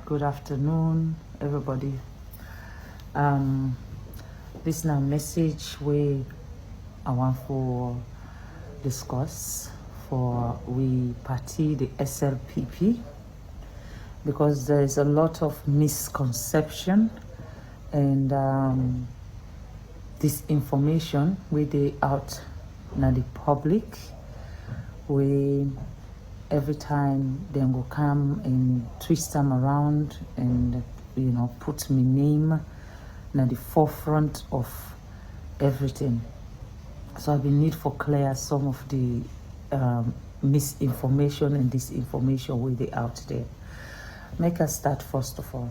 Good afternoon, everybody. This now message where I want for discuss for we party the SLPP because there is a lot of misconception and disinformation where they out now the public where every time they will come and twist them around and put my name at the forefront of everything. So I've been need for clear some of the misinformation and disinformation where they out there. Make us start first of all.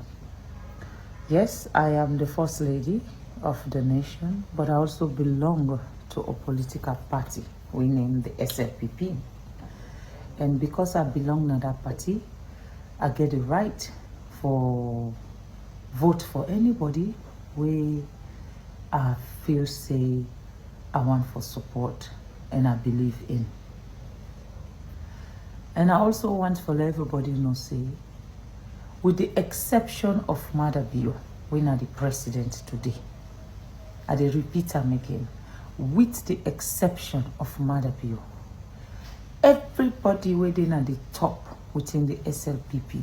Yes, I am the first lady of the nation, but I also belong to a political party we named the SLPP. And because I belong to that party, I get the right for vote for anybody we I feel say I want for support and I believe in. And I also want for everybody to know say, with the exception of Mother Bio, we are the president today. I dey repeat am again. With the exception of Mother Bio, everybody within at the top within the SLPP,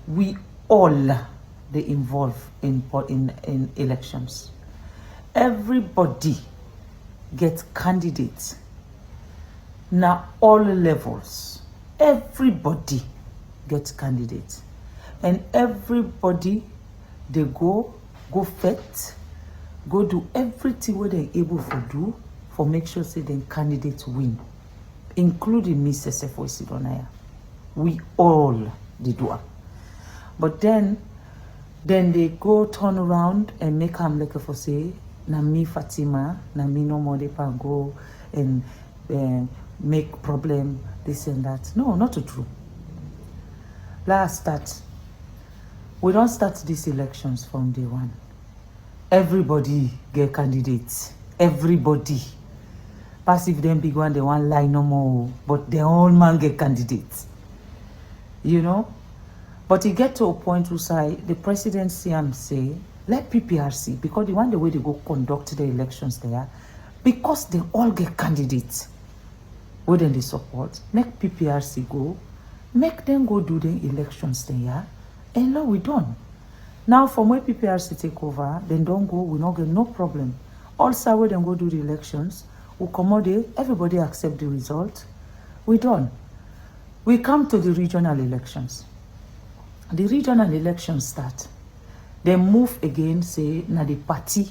we all they involve in elections. Everybody gets candidates now all levels. Everybody gets candidates, and everybody they go fight, go do everything what they're able to do for make sure say the candidates win, including me Sesefo Sidonaya. We all the do it. But then they go turn around and make them like for say, na me Fatima, na me no more they can go and make problem, this and that. No, not true. Let's start. We don't start these elections from day one. Everybody get candidates. Everybody. Pass if them big one, they want lie no more. But they all man get candidates. But it get to a point where say the presidency say, let PPRC, because the way they go conduct the elections there, because they all get candidates, where then they support, make PPRC go, make them go do the elections there, and now we done. Now from where PPRC take over, then don't go, we not get no problem. Also where then go do the elections, we come out there, everybody accept the result, we done. We come to the regional elections. The regional elections start. They move again, say, na the party,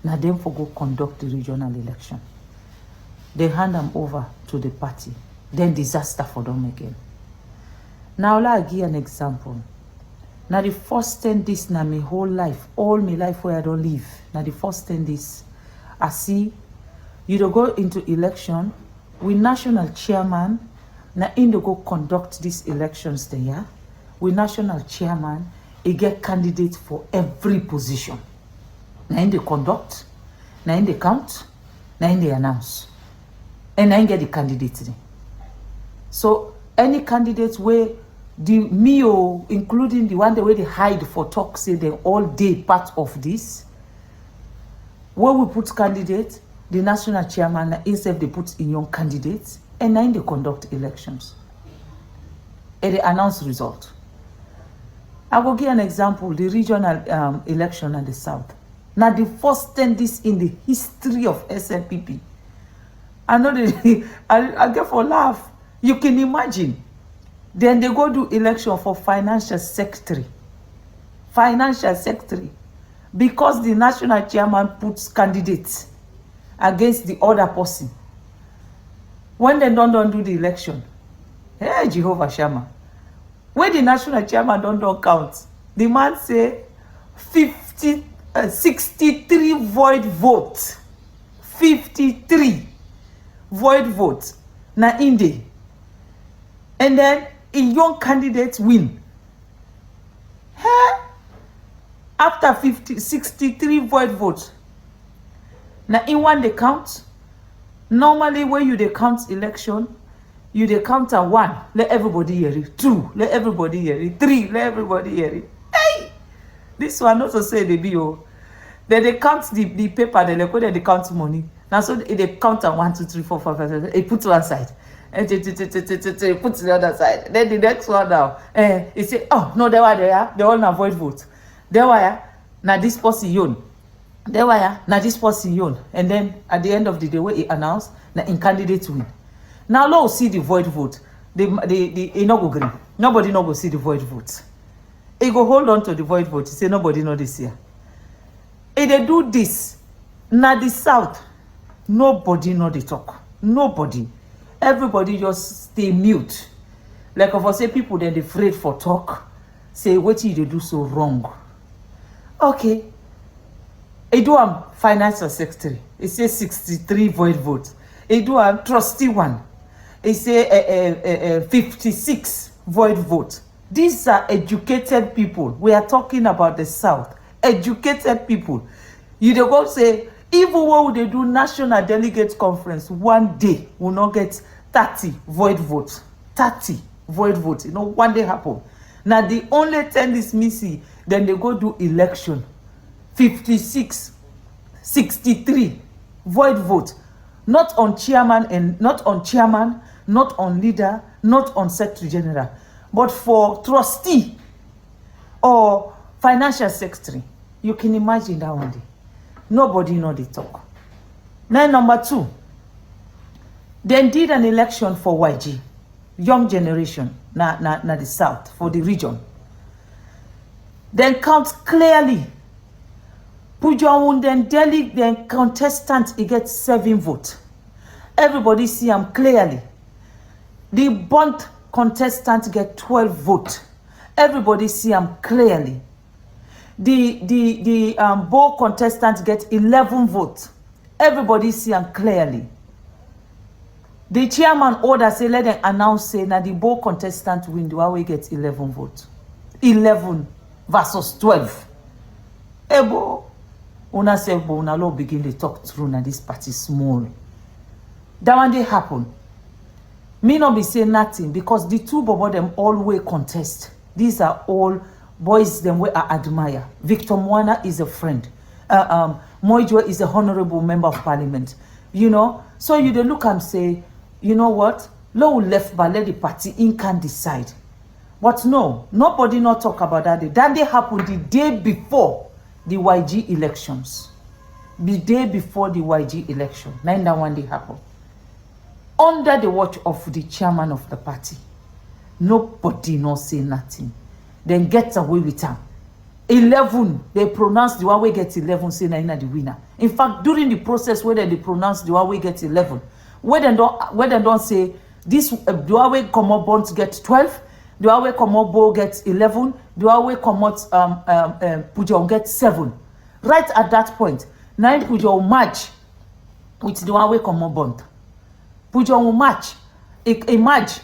na them for go conduct the regional election. They hand them over to the party. Then disaster for them again. Now, I'll give an example. Now, the first 10 days, na my whole life, all my life where I don't live, now the first 10 days, I see, you don't go into election with national chairman, now in the go conduct these elections there, with national chairman, he get candidate for every position. Now in the conduct, now in the count, now in the announce. And now in get the candidates there. So any candidates where the MEO, including the one the way they hide for talk, say they all day part of this. Where we put candidates, the national chairman instead they put in young candidates, and then they conduct elections. And they announce result. I will give an example, the regional election in the south. Now the first 10 days in the history of SLPP. I know I get for laugh. You can imagine. Then they go do election for financial secretary. Financial secretary. Because the national chairman puts candidates against the other person. When they don't do the election, hey, Jehovah Shammah. When the national chairman don't count, the man say 63 void votes. 53 void votes. Now in the. And then a young candidate win. Hey? After 63 void votes. Now in one they count. Normally when you they count election, you dey count am 1, let everybody hear it. 2, let everybody hear it. 3, let everybody hear it. Hey, this one not to say they be oh. Then they count the paper, then they count money. Now so they count am 1, 2, 3, 4, 5, 6, 7. They put to one side. And put to the other side. Then the next one now. He say, oh no, they were there. They all avoid vote. They were now this person yon. They were now this person yon. And then at the end of the day, where he announced that in candidate win. Now let's see the void vote. They no go green. Nobody no go see the void vote. He go hold on to the void vote. He say nobody know this here. If they do this, now the South, nobody know the talk. Nobody. Everybody just stay mute. Like if I say people then they afraid for talk. Say what you they do so wrong. Okay. I do finance secretary. It says 63 void votes. I do trustee 1. It say 56 void votes. These are educated people. We are talking about the South. Educated people. You dey go say, even when they do national delegate conference, one day will not get 30 void votes. 30 void votes. You know, one day happen. Now the only 10 is missing, then they go do election. 56, 63 void vote. Not on chairman, not on leader, not on secretary general, but for trustee or financial secretary. You can imagine that one day. Nobody know the talk. Now number 2. They did an election for YG, young generation, na the South, for the region. Then count clearly. Pujon then Delhi, then contestant, he gets 7 votes. Everybody see him clearly. The bunt contestant get 12 votes. Everybody see him clearly. The bow contestant get 11 votes. Everybody see him clearly. The chairman order say let them announce say now the bow contestant win. Do we get 11 votes? 11 versus 12. Ebo, una say bo una law begin to talk through now this party small. That one day happen. Me not be saying nothing because the two bobo them always contest. These are all boys them we I admire. Victor Mwana is a friend. Moijo is a honorable member of parliament. You know, so you dey look and say, you know what? Low left by let the party in can decide. But no, nobody not talk about that day. That day happened the day before the YG elections. The day before the YG election. Now that one day happened. Under the watch of the chairman of the party. Nobody not say nothing. Then get away with them. 11, they pronounce the one we get 11, say na the winner. In fact, during the process where they pronounce the one we get 11, where they don't say this, the one we come up bonds get 12, the one we come up bow get 11, the one we come out Pujon get 7. Right at that point, now Pujon match with the one we come up bond. Pujon will match, a match.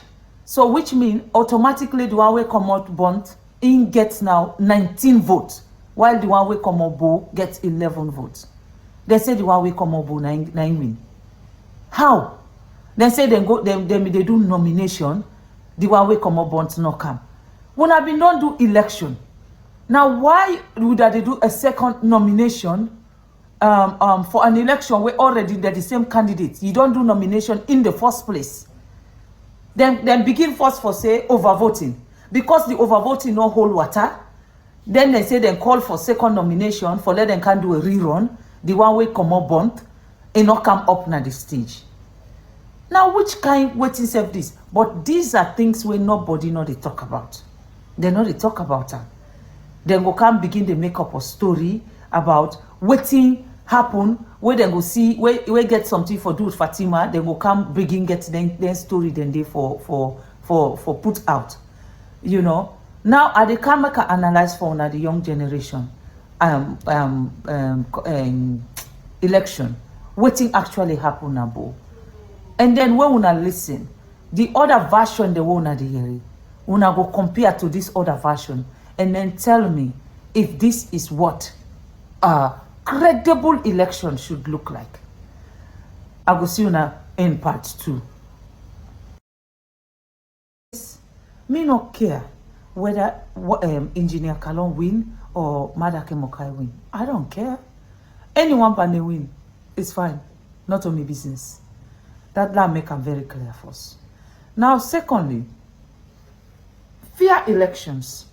So which means automatically the one we come out bond in gets now 19 votes, while the one we come up bow gets 11 votes. They say the one we come up bow 9 win. How? They say they do nomination, the one we come up bond not come. When I been don't do election, now why would they do a second nomination for an election where already they're the same candidates? You don't do nomination in the first place. Then begin first for say overvoting. Because the overvoting no hold water, then they say they call for second nomination for let them can do a rerun. The one way come up bond and not come up na the stage. Now which kind waiting self this? But these are things where nobody know they talk about. They know they talk about them. Then go come begin to make up a story about waiting happen where they go see where get something for do with Fatima. They go come begin get then story then they for put out. You know, now I can make an analyze for the young generation election. Waiting actually happen now, and then when una listen, the other version the one the hearing, una go compare to this other version, and then tell me if this is what a credible election should look like. I go see una in part 2. Me not care whether Engineer Kalon win or Madake Mokai win. I don't care. Anyone can they win. It's fine. Not on my business. That make them very clear for us. Now, secondly, fair elections.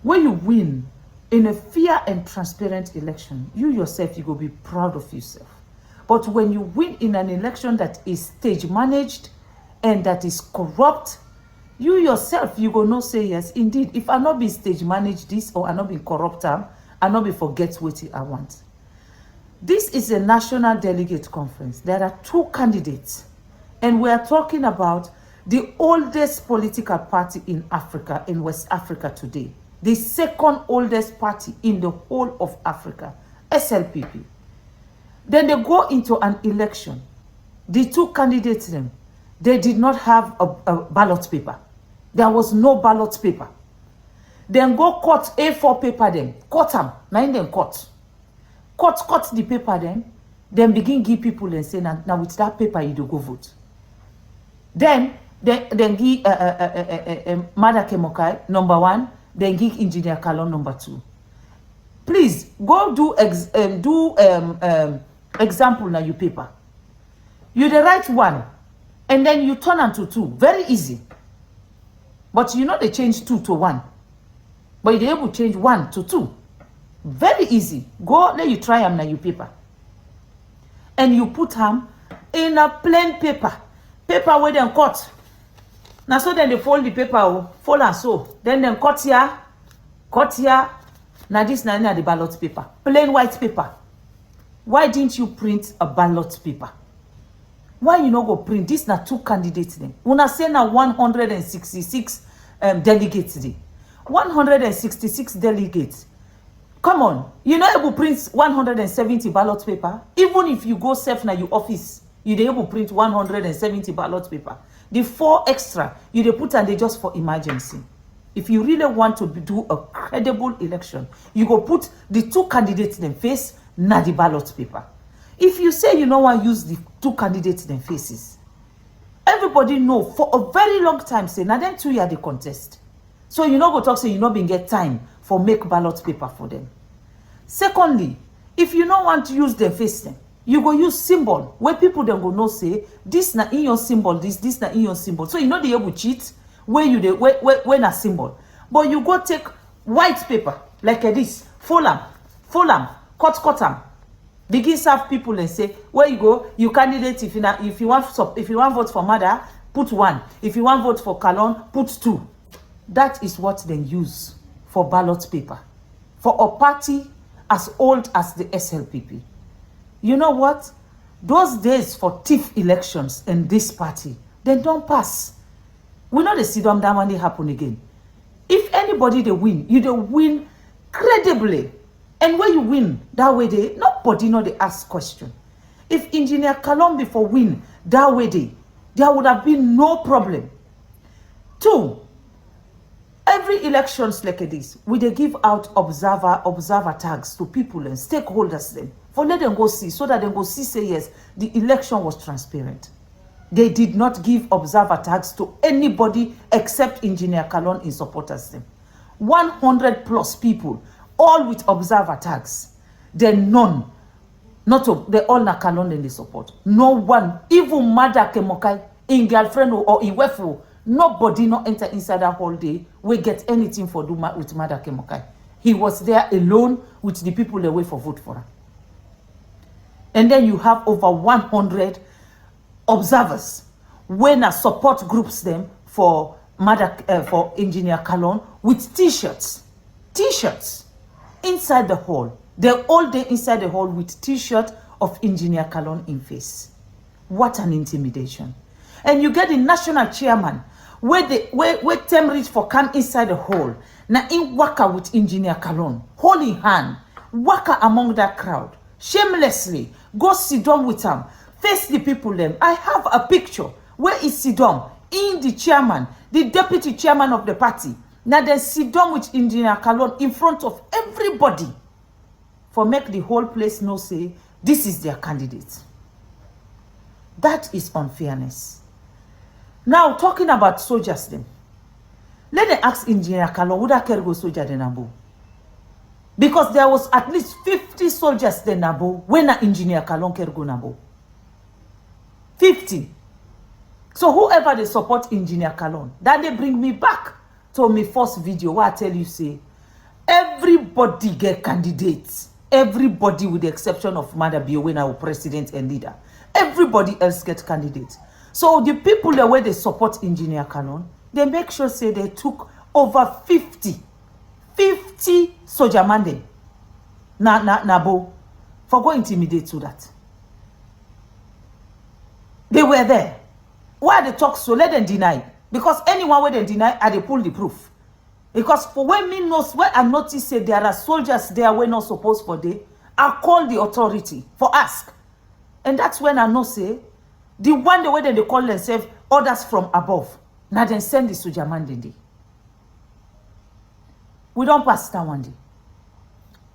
When you win in a fair and transparent election, you yourself, you go be proud of yourself. But when you win in an election that is stage managed and that is corrupt, you yourself, you go no say yes. Indeed, if I not be stage managed this or I not be corrupt, I not be forget what I want. This is a national delegate conference. There are 2 candidates, and we are talking about the oldest political party in Africa, in West Africa today. The second oldest party in the whole of Africa, SLPP. Then they go into an election. The 2 candidates, they did not have a ballot paper. There was no ballot paper. Then go cut A4 paper then. Cut them. Now then cut. Cut the paper then begin give people and say, now with that paper you do go vote. Then give Madake Mokai number 1, then give Engineer Kalon number 2. Please go do example now your paper. You the write 1 and then you turn into 2. Very easy. But you know they change 2 to 1. But you're able to change 1 to 2. Very easy. Go, let you try them now your paper. And you put them in a plain paper. Paper where they cut. Now so then they fold the paper, fold and so. Then they cut here. Now this now the ballot paper. Plain white paper. Why didn't you print a ballot paper? Why you not go print? This na 2 candidates then. Una say na 166 delegates then. 166 delegates. Come on, you not able to print 170 ballot paper. Even if you go self na your office, you dey able to print 170 ballot paper. The 4 extra, you dey put and they just for emergency. If you really want to do a credible election, you go put the 2 candidates in face na the ballot paper. If you say you don't want to use the 2 candidates in faces, everybody know for a very long time say now them 2 year the contest. So you not go talk say you not been get time for make ballot paper for them. Secondly, if you don't want to use their face them, you go use symbol where people then go know say this na in your symbol, this na in your symbol. So you know they able cheat where you dey when a symbol. But you go take white paper like this, fold them, cut them. Begin serve people and say where you go, you candidate if you want vote for Mother, put 1. If you want vote for Kalon, put 2. That is what they use for ballot paper for a party as old as the SLPP. You know what? Those days for thief elections in this party, they don't pass. We know the see them that money happen again. If anybody they win, you they win credibly. And when you win that way, nobody know they ask question. If Engineer Kalon before win that way, there would have been no problem. 2, every elections like this, we they give out observer tags to people and stakeholders them for let them go see, so that they go see say yes, the election was transparent. They did not give observer tags to anybody except Engineer Kalon in supporters them. 100+ people, all with observer tags. Then none, they all na Kalon in the support. No one, even Madake Mokai, in girlfriend or in wefu, nobody not enter inside that whole day. We get anything for do with Madake Mokai. He was there alone with the people that wait for vote for her. And then you have over 100 observers when a support groups them for for Engineer Kalon with t-shirts inside the hall. They're all day inside the hall with t-shirt of Engineer Kalon in face. What an intimidation. And you get the national chairman where them reach for can inside the hall. Now in waka with Engineer Kalon, holding hand, waka among that crowd, shamelessly go sit down with them, face the people them. I have a picture where is sit down in the chairman, the deputy chairman of the party. Now they sit down with Engineer Kalon in front of everybody for make the whole place know say this is their candidate. That is unfairness. Now talking about soldiers them. Let them ask Engineer Kalon, would that carry go soldier the Nabo? Because there was at least 50 soldiers the Nabo when an Engineer Kalon carry go Nabo. 50. So whoever they support Engineer Kalon, that they bring me back to my first video where I tell you, say, everybody get candidates. Everybody with the exception of Mother Biowena, our president and leader. Everybody else get candidates. So the people the way they support Engineer Kalon, they make sure say they took over 50 soldier man Nabo for go intimidate to that. They were there. Why they talk so? Let them deny. Because anyone where they deny, I they pull the proof. Because for when me knows, when I notice say there are soldiers there we're not supposed for day, I call the authority for ask. And that's when I know say, the one the way they call themselves orders from above. Now then send the soldier man day. We don't pass that one day.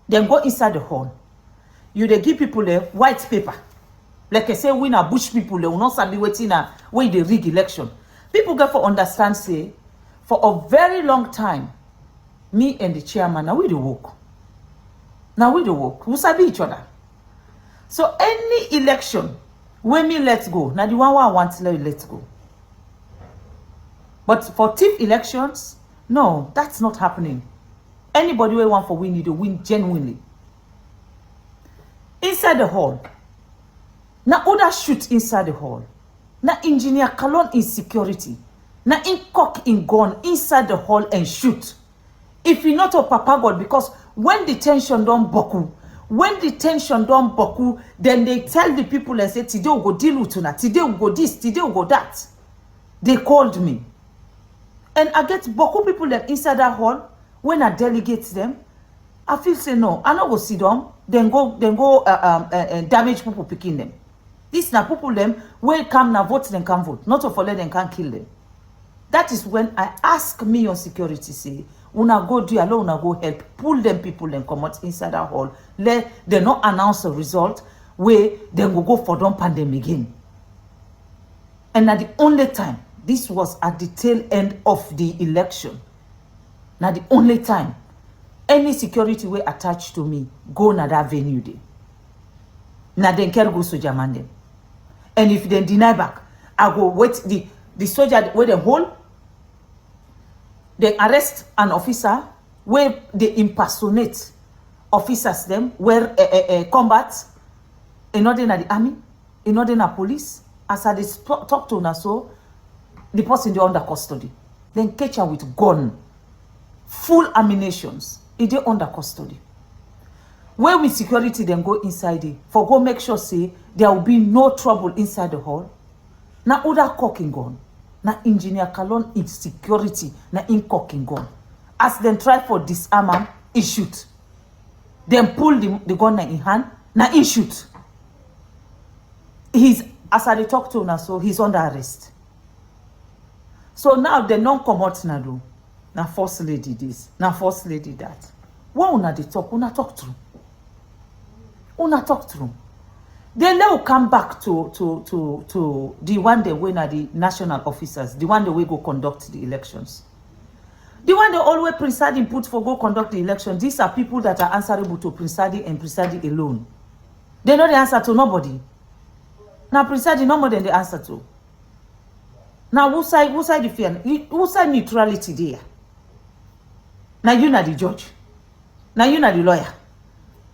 Then go inside the hall. You they give people a white paper. Like I say, we na bush people, they will not be waiting where they rig election. People get for understand, say, for a very long time, me and the chairman, now we the work. Now we the work. We sabi each other. So any election, when me let go, now the one I want to let go. But for thief elections, no, that's not happening. Anybody who want for win, you to win genuinely. Inside the hall. Now other shoot inside the hall. Now Engineer Kalon in security. Now in cock in gun inside the hall and shoot. If you not a Papa God, because when the tension don't boku, then they tell the people and say, today we go deal with tonight, today we go this, today we go that. They called me. And I get boku people that inside that hall, when I delegate them, I feel say no, I not go see them, then go damage people picking them. This na people them when come na vote then can vote, not to follow them can kill them. That is when I ask me on security say, una go do alone, una go help pull them people and come out inside that hall. Let they not announce a result where then go for them pandemic again. And at the only time, this was at the tail end of the election. Now the only time any security way attached to me go na that venue day. Now then can go soldier man them. And if they deny back, I go wait the soldier where they hold, they arrest an officer where they impersonate officers them where combat in order na the army, in order na police. As I talk to na so, the person they under custody. Then catch her with gun, full ammunitions. It they under custody. Where with security then go inside it for go make sure say there will be no trouble inside the hall. Na other cocking gun. Na Engineer Kalon in security na in cocking gun. As then try for disarm him, he shoot. Then pull the gun in hand, na he shoot. He's as I talk to now, so he's under arrest. So now they non come out na do. Na first lady this, na first lady that. What una they talk? Una talk through. Una talk through. Then they will come back to the one they win at the national officers, the one they will go conduct the elections. The one they always presiding put for go conduct the election. These are people that are answerable to presiding and presiding alone. They know the answer to nobody. Now presiding no more than the answer to. Now who side the fear? Who side neutrality there? Now you not the judge. Now you not the lawyer.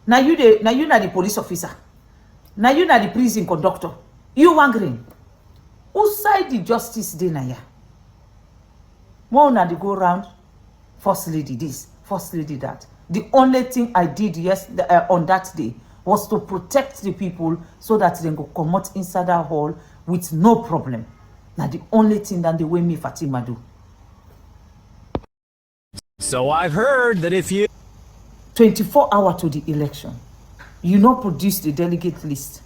Now you not the police officer. Now you not the prison conductor. You wondering who side the justice day na ya? One na the go round. First lady this, first lady that. The only thing I did on that day was to protect the people so that they go come out inside that hall with no problem. Now the only thing that the way me Fatima do. So I've heard that if you 24 hours to the election, you not produce the delegate list.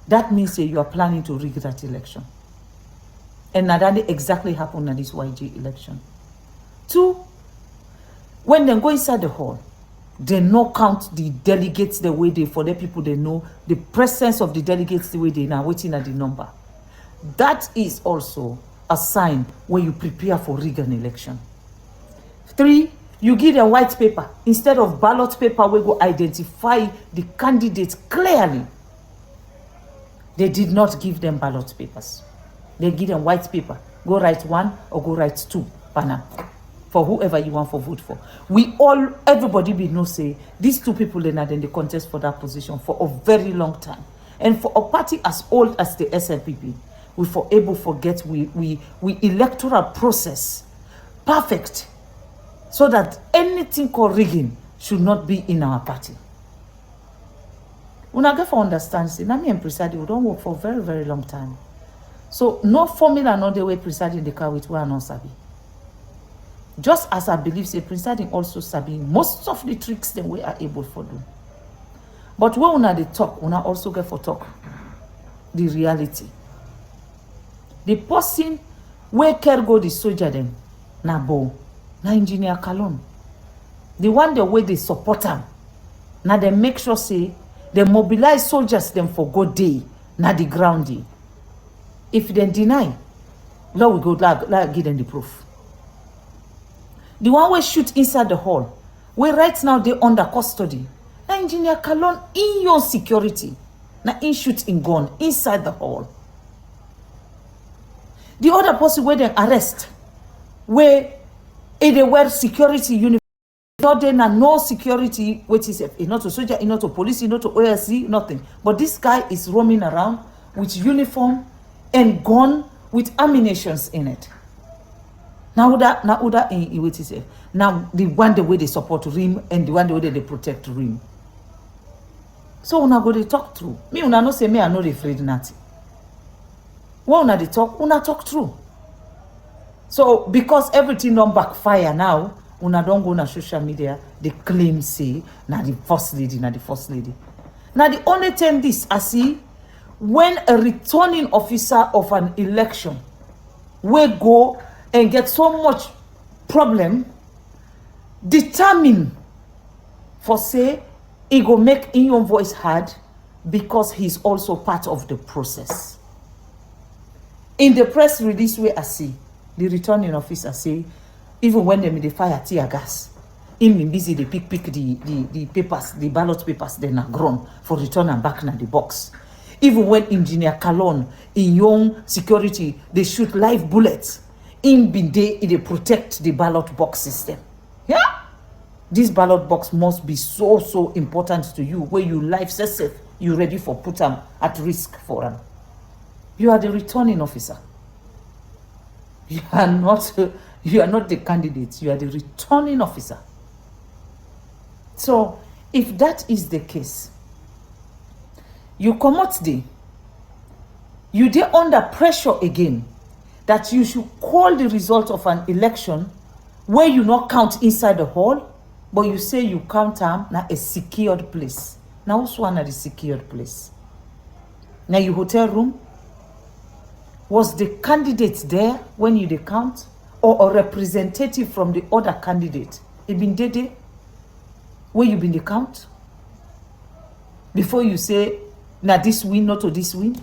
That means you are planning to rig that election. And that exactly happened at this YG election. 2, when they go inside the hall, they no count the delegates the way they, for the people they know, the presence of the delegates the way they now waiting at the number. That is also a sign when you prepare for rig an election. 3, you give them white paper instead of ballot paper. We go identify the candidates clearly. They did not give them ballot papers. They give them white paper. Go write 1 or go write 2 banner for whoever you want for vote for. Everybody will know say these 2 people then they contest for that position for a very long time. And for a party as old as the SLPP, we forget we electoral process perfect, so that anything called rigging should not be in our party. When I get for understand, say, me and Presiding, we don't work for a very, very long time. So no formula, no the way Presiding the car with we are not sabi. Just as I believe, say Presiding also sabi most of the tricks that we are able for do. But when una dey talk, una also get for talk the reality. The person where care go the soldier them, na engineer Kalon. The one the way they support them, now they make sure say they mobilize soldiers them for good day, na the ground day. If they deny, Lord we go like give them the proof. The one we shoot inside the hall, where right now they under custody. Na engineer Kalon in your security, na in shoot in gun inside the hall. The other person where they arrest, where they wear security uniform, not there no security, which is not a soldier, not a police, not a OSC, nothing. But this guy is roaming around with uniform and gun with ammunitions in it. Now that which is now the one the way they support RIM and the one the way they protect RIM. So una go they talk through. Me una no say me I no afraid nothing. When una they talk through. So because everything don't backfire now, una don't go on social media, they claim say na the first lady. Now the only thing this I see, when a returning officer of an election will go and get so much problem, determine for say he go make in your voice heard because he's also part of the process. In the press release where I see, the returning officer say, even when they fire tear gas, him been busy they pick the papers, the ballot papers, then are grown for return and back in the box. Even when engineer Kalon in young security, they shoot live bullets, in been they protect the ballot box system. Yeah? This ballot box must be so important to you, where you life safe, you ready for put them at risk for them. You are the returning officer. You are not the candidate, you are the returning officer. So if that is the case, you come out there, you dey under pressure again that you should call the result of an election where you not count inside the hall, but you say you count them na a secured place. Now what's one of the secured place? Now your hotel room, was the candidate there when you dey count, or a representative from the other candidate? It been there where you been the count before you say na this win, not to this win.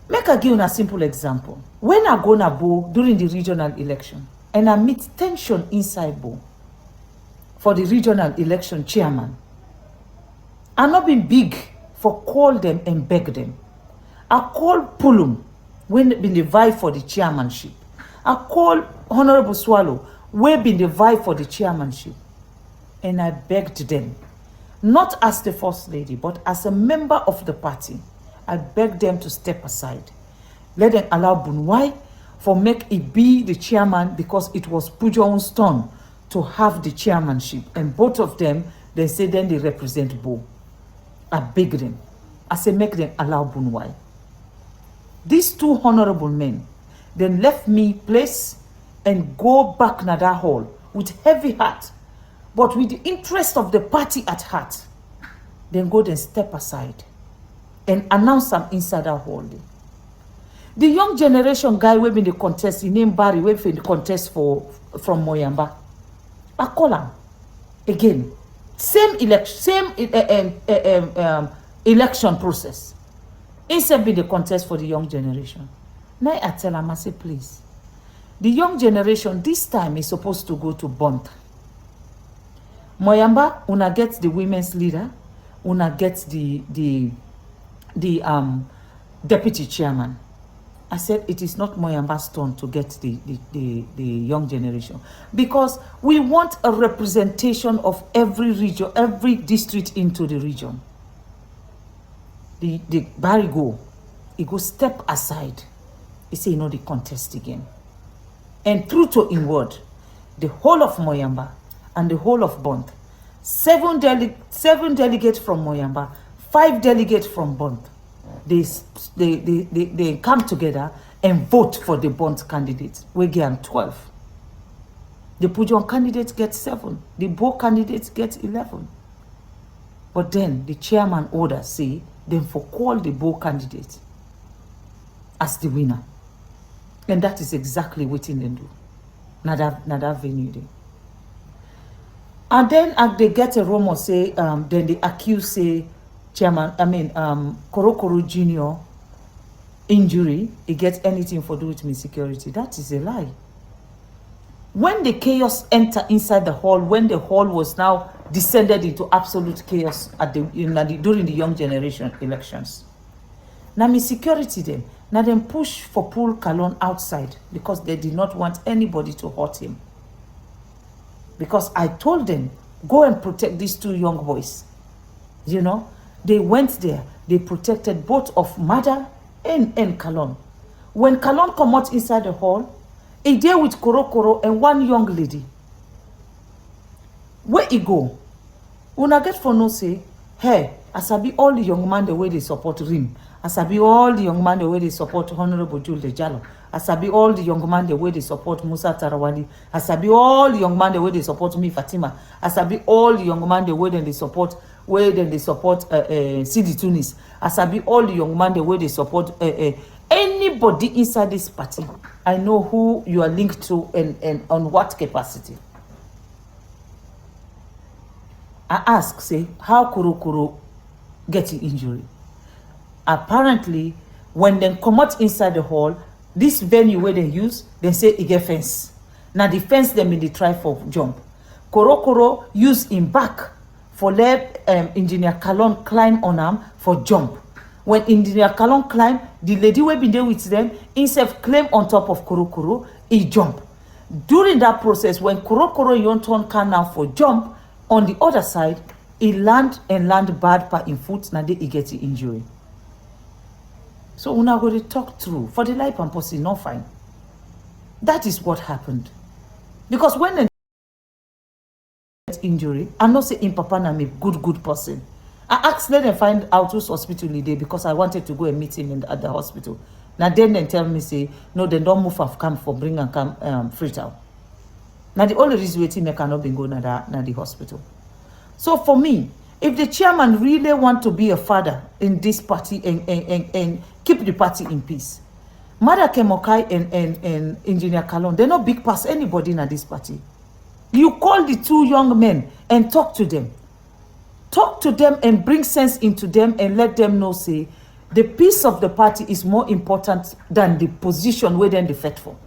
Make I give you a simple example. When I go na Bo during the regional election and I meet tension inside Bo for the regional election chairman, I not been big for call them and beg them. I call Pulum when been the vie for the chairmanship. I call Honorable Swallow when been the vie for the chairmanship. And I begged them, not as the first lady, but as a member of the party, I begged them to step aside. Let them allow Bunwai for make it be the chairman, because it was Pujo's turn to have the chairmanship. And both of them, they say then they represent Bo. I begged them. I say make them allow Bunwai. These two honorable men then left me place and go back na that hall with heavy heart, but with the interest of the party at heart. Then go then step aside and announce some inside that hall. The young generation guy we been the contest, he named Barry, we been the contest from Moyamba. I call him again. Same election process. Instead be the contest for the young generation. Now I tell am, I say, please, the young generation this time is supposed to go to Bont. Moyamba, una get the women's leader, una get the deputy chairman. I said it is not Moyamba's turn to get the young generation, because we want a representation of every region, every district into the region. The Barry he go step aside. He say, the contest again. And true to in word, the whole of Moyamba and the whole of Bont, 7 delegates from Moyamba, 5 delegates from Bont, they come together and vote for the Bont candidate. We get 12. The Pujon candidate gets 7. The Bo candidate gets 11. But then the chairman order say, then for call the Bo candidate as the winner. And that is exactly what they do. Not that venue there. And then they get a rumor say, then they accuse say, Korokoro Jr. injury, he gets anything for do with me security. That is a lie. When the chaos enter inside the hall, when the hall was now descended into absolute chaos during the young generation elections, now me security them, now them push for Paul Kalon outside because they did not want anybody to hurt him. Because I told them, go and protect these 2 young boys. They went there, they protected both of Mada and Kalon. When Kalon come out inside the hall, he there with Korokoro and 1 young lady. Where he go? Una get for no say, hey, asabi all the young man the way they support Rim. Asabi all the young man the way they support Honorable Jules Jalo. Asabi all the young man the way they support Musa Tarawali. Asabi all the young man the way they support me Fatima. Asabi all the young man the way they support Sidi Tunis. Asabi all the young man the way they support anybody inside this party. I know who you are linked to and on what capacity. I ask, say, how Kurokuro get injury? Apparently, when they come out inside the hall, this venue where they use, they say it get fence. Now the fence them in the try for jump. Korokoro use him back for let Engineer Kalon climb on him for jump. When Engineer Kalon climb, the lady will be there with them, instead of climb on top of Korokoro, he jump. During that process, when Korokoro yon turn can now for jump, on the other side, he land bad part in foot, now he get the injury. So we're not going to talk through. For the life and pussy, not fine. That is what happened. Because when they get injury, I not say in Papa na me good person. I asked let them find out whose hospital he did because I wanted to go and meet him at the hospital. Now then they tell me say, no, they don't move have come for bring and come Freetown. Now the only reason waiting they cannot be going to the hospital. So for me, if the chairman really want to be a father in this party and keep the party in peace, Mada Kemokai and Engineer Kalon, they're not big past anybody in this party. You call the 2 young men and talk to them. Talk to them and bring sense into them and let them know, say, the peace of the party is more important than the position where they're fight for.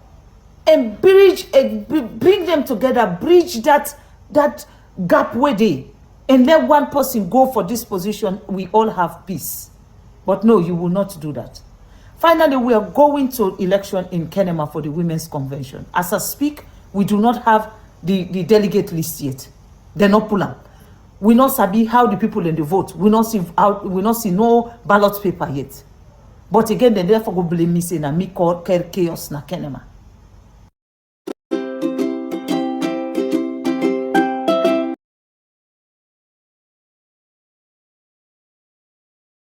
And bring them together, bridge that gap where they, and let one person go for this position, we all have peace. But no, you will not do that. Finally, we are going to election in Kenema for the Women's Convention. As I speak, we do not have the delegate list yet. They're not pull up. We not sabi how the people in the vote. We not see no ballot paper yet. But again, they therefore go blame me saying na me call chaos na Kenema.